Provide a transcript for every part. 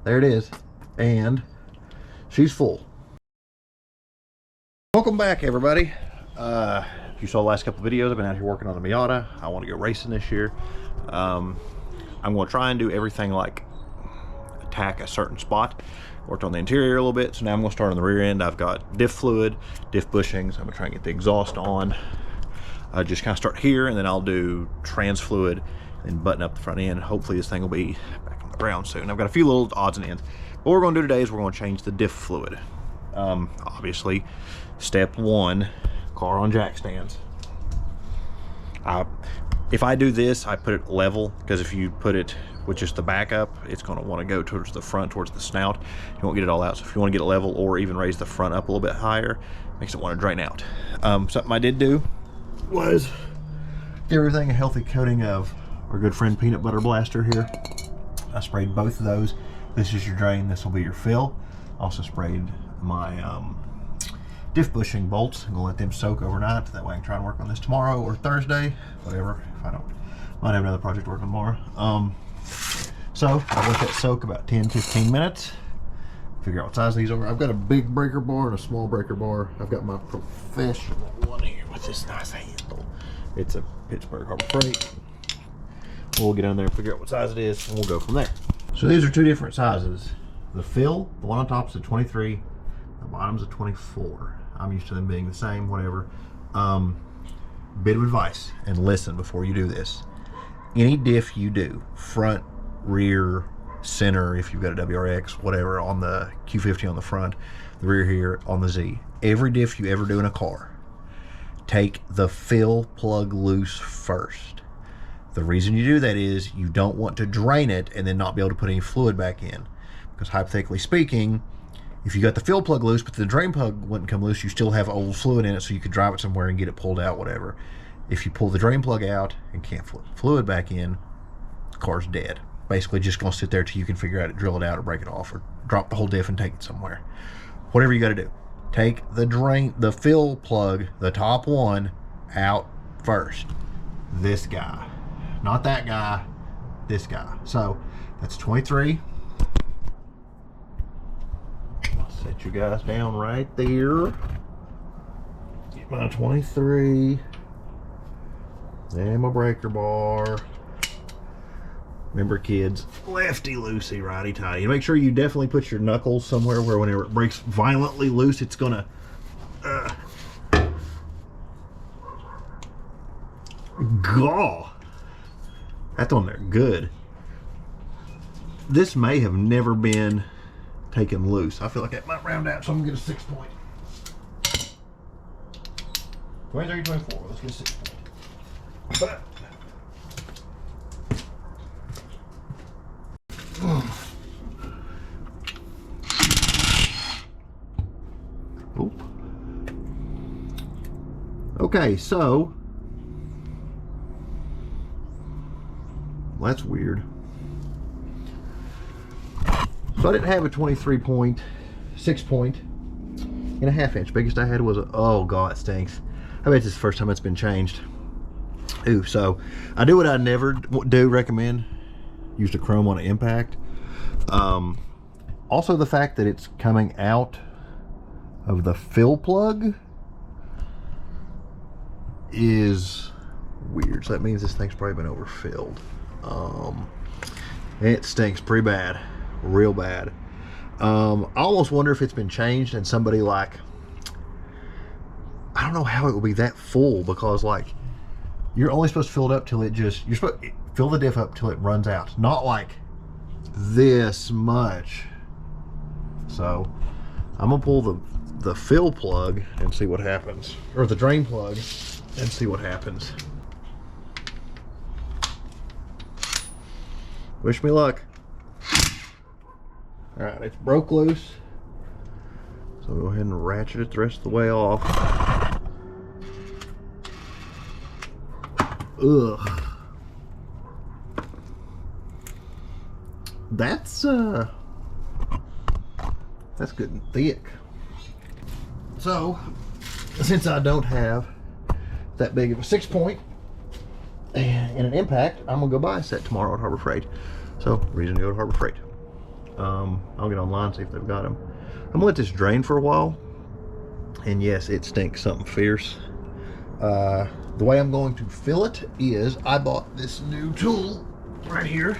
There it is. And she's full. Welcome back, everybody. If you saw the last couple videos, I've been out here working on the Miata. I want to go racing this year. I'm going to try and do everything like attack a certain spot. Worked on the interior a little bit, so now I'm going to start on the rear end. I've got diff fluid, diff bushings. I'm going to try and get the exhaust on. Just kind of start here, and then I'll do trans fluid and button up the front end. Hopefully this thing will be back on the ground soon. I've got a few little odds and ends. What we're going to do today is we're going to change the diff fluid. Obviously, step one, car on jack stands. If I do this, I put it level, because if you put it with just the backup, it's going to want to go towards the front, towards the snout. You won't get it all out. So if you want to get it level or even raise the front up a little bit higher, makes it want to drain out. Something I did do was give everything a healthy coating of our good friend Peanut Butter Blaster here. I sprayed both of those. This is your drain, this will be your fill. Also sprayed my diff bushing bolts. I'm gonna let them soak overnight. That way I can try and work on this tomorrow or Thursday, whatever. If I don't, might have another project to work on tomorrow. So I'll let that soak about 10-15 minutes. Figure out what size these are. I've got a big breaker bar and a small breaker bar. I've got my professional one here with this nice handle. It's a Pittsburgh Harbor Freight. We'll get on there and figure out what size it is, and we'll go from there. So these are two different sizes. The fill, the one on top is a 23, the bottom's a 24. I'm used to them being the same, whatever. Bit of advice, and listen before you do this. Any diff you do, front, rear, center, if you've got a WRX, whatever, on the Q50 on the front, the rear here on the Z, every diff you ever do in a car, take the fill plug loose first. The reason you do that is you don't want to drain it and then not be able to put any fluid back in. Because hypothetically speaking, if you got the fill plug loose but the drain plug wouldn't come loose, you still have old fluid in it, so you could drive it somewhere and get it pulled out, whatever. If you pull the drain plug out and can't put fluid back in, the car's dead. Basically just gonna sit there till you can figure out it, drill it out, or break it off, or drop the whole diff and take it somewhere. Whatever you gotta do. Take the fill plug, the top one, out first. This guy. Not that guy, this guy. So that's 23. I'll set you guys down right there. Get my 23. And my breaker bar. Remember, kids, lefty loosey, righty tighty. And make sure you definitely put your knuckles somewhere where whenever it breaks violently loose, it's gonna gaw. That's on there good. This may have never been taken loose. I feel like that might round out, so I'm gonna get a 6 point. 23, 24. Let's get a 6 point. But oop. Okay, so that's weird. So I didn't have a 23 point, 6 point and a half inch. Biggest I had was oh god, it stinks. I bet this is the first time it's been changed. Ooh, so I do what I never do recommend. Used a chrome on an impact. Also the fact that it's coming out of the fill plug is weird. So that means this thing's probably been overfilled. It stinks pretty bad, real bad. I almost wonder if it's been changed and somebody like, I don't know how it will be that full, because like you're only supposed to fill it up till it just, you're supposed to fill the diff up till it runs out, not like this much. So I'm gonna pull the fill plug and see what happens, or the drain plug, and see what happens. Wish me luck. All right, it's broke loose, so go ahead and ratchet it the rest of the way off. Ugh. That's good and thick. So since I don't have that big of a 6 point and an impact, I'm gonna go buy a set tomorrow at Harbor Freight. So reason to go to Harbor Freight. I'll get online and see if they've got them. I'm gonna let this drain for a while. And yes, it stinks something fierce. The way I'm going to fill it is I bought this new tool right here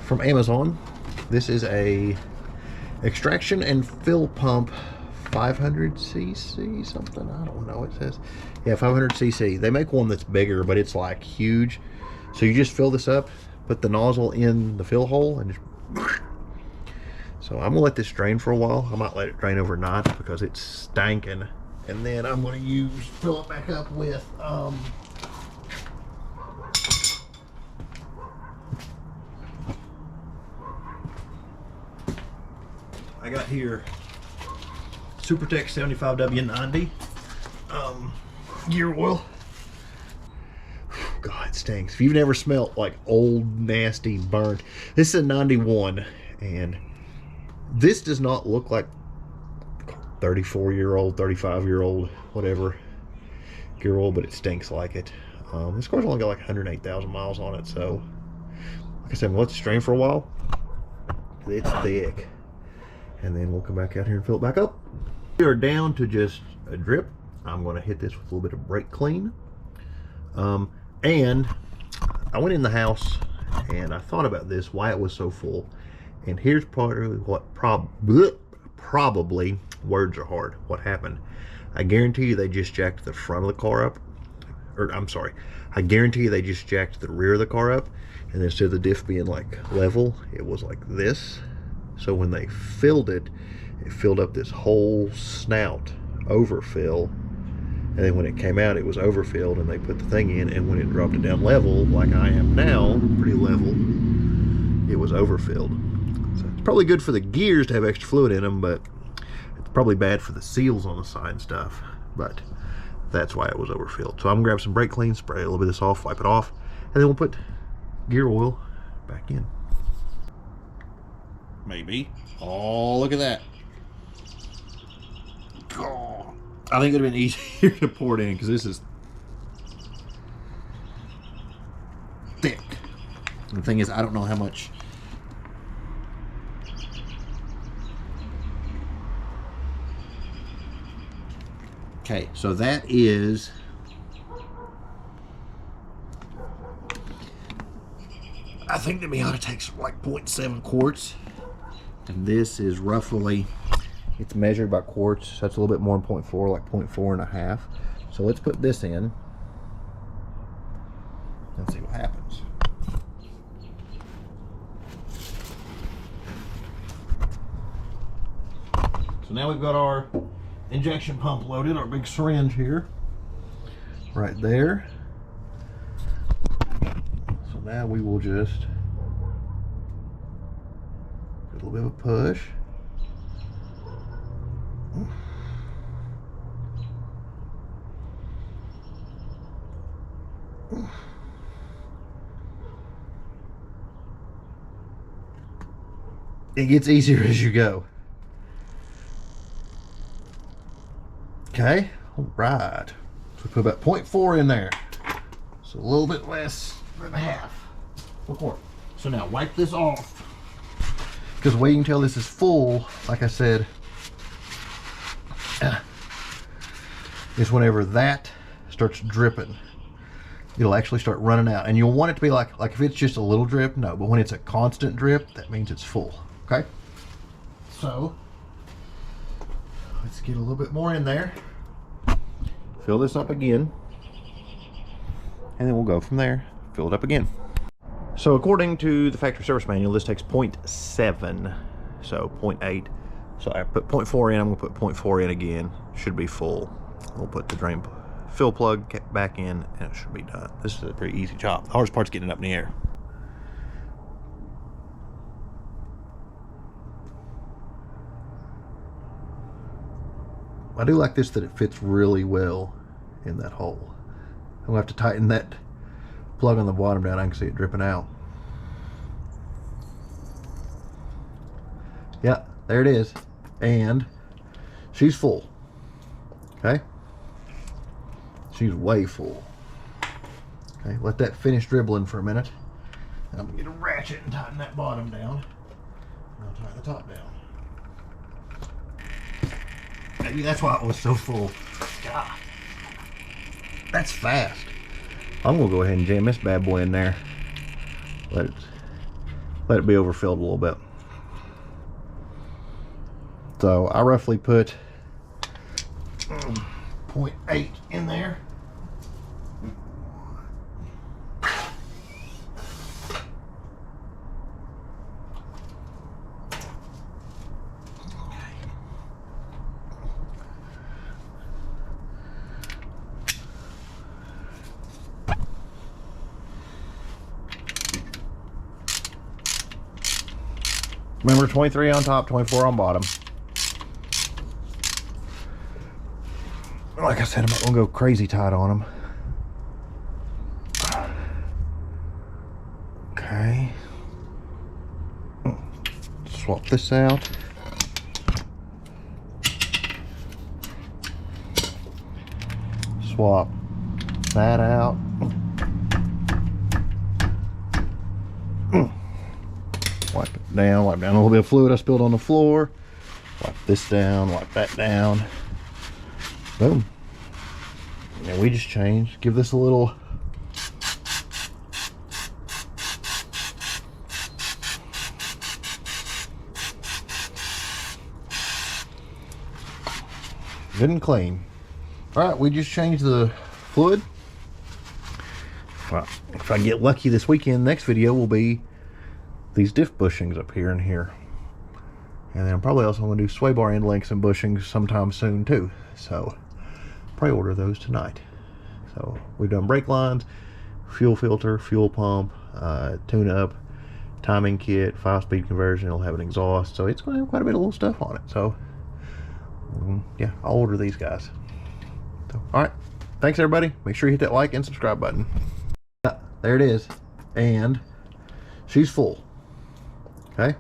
from Amazon. This is a extraction and fill pump, 500cc something, I don't know, it says, yeah, 500cc. They make one that's bigger, but it's like huge. So you just fill this up, put the nozzle in the fill hole, and just so I'm gonna let this drain for a while. I might let it drain overnight because it's stanking, and then I'm gonna fill it back up with I got here SuperTech 75W90 gear oil. God, it stinks. If you've never smelled like old, nasty, burnt, this is a 91, and this does not look like 34-year-old, 35-year-old, whatever gear oil, but it stinks like it. This car's only got like 108,000 miles on it, so like I said, let it strain for a while. It's thick. And then we'll come back out here and fill it back up. We are down to just a drip. I'm going to hit this with a little bit of brake clean. And I went in the house and I thought about this, why it was so full. And here's probably what probably, words are hard, what happened. I guarantee you they just jacked the front of the car up. Or I'm sorry, I guarantee you they just jacked the rear of the car up. And instead of the diff being like level, it was like this. So when they filled it, it filled up this whole snout overfill, and then when it came out, it was overfilled, and they put the thing in, and when it dropped it down level, like I am now, pretty level, it was overfilled. So it's probably good for the gears to have extra fluid in them, but it's probably bad for the seals on the side and stuff, but that's why it was overfilled. So I'm gonna grab some brake clean, spray a little bit of this off, wipe it off, and then we'll put gear oil back in. Maybe. Oh, look at that. Oh, I think it would have been easier to pour it in because this is thick. And the thing is, I don't know how much. Okay, so that is I think the Miata takes like 0.7 quarts. And this is roughly, it's measured by quarts, so that's a little bit more than 0.4, like 0.4 1/2. So let's put this in and see what happens. So now we've got our injection pump loaded, our big syringe here, right there. So now we will just a little bit of a push. It gets easier as you go. Okay, all right. So we put about 0.4 in there. So a little bit less than half. So now wipe this off. Because the way you can tell this is full, like I said, is whenever that starts dripping, it'll actually start running out. And you'll want it to be like if it's just a little drip, no, but when it's a constant drip, that means it's full, okay? So, let's get a little bit more in there. Fill this up again. And then we'll go from there, fill it up again. So according to the factory service manual, this takes 0.7, so 0.8. So I put 0.4 in, I'm gonna put 0.4 in again. Should be full. We'll put the drain fill plug back in and it should be done. This is a pretty easy job. The hardest part's getting it up in the air. I do like this that it fits really well in that hole. I'm gonna have to tighten that plug on the bottom down. I can see it dripping out. Yeah, there it is. And she's full. Okay? She's way full. Okay, let that finish dribbling for a minute. I'm gonna get a ratchet and tighten that bottom down. I'll tighten the top down. Maybe that's why it was so full. God, that's fast. I'm gonna go ahead and jam this bad boy in there. Let it be overfilled a little bit. So I roughly put 0.8 in there. Remember, 23 on top, 24 on bottom. Like I said, I'm not gonna go crazy tight on them. Okay. Swap this out. Swap that out. Wipe it down, wipe down a little bit of fluid I spilled on the floor. Wipe this down, wipe that down. Boom. And we just changed. Give this a little good and clean. Alright, we just changed the fluid. Well, if I get lucky this weekend, next video will be these diff bushings up here and here. And then I'm probably also going to do sway bar end links and bushings sometime soon too. So pre-order those tonight. So we've done brake lines, fuel filter, fuel pump, tune up, timing kit, 5-speed conversion. It'll have an exhaust, so it's going to have quite a bit of little stuff on it. So yeah, I'll order these guys. So, all right, thanks everybody. Make sure you hit that like and subscribe button. There it is, and she's full. Okay.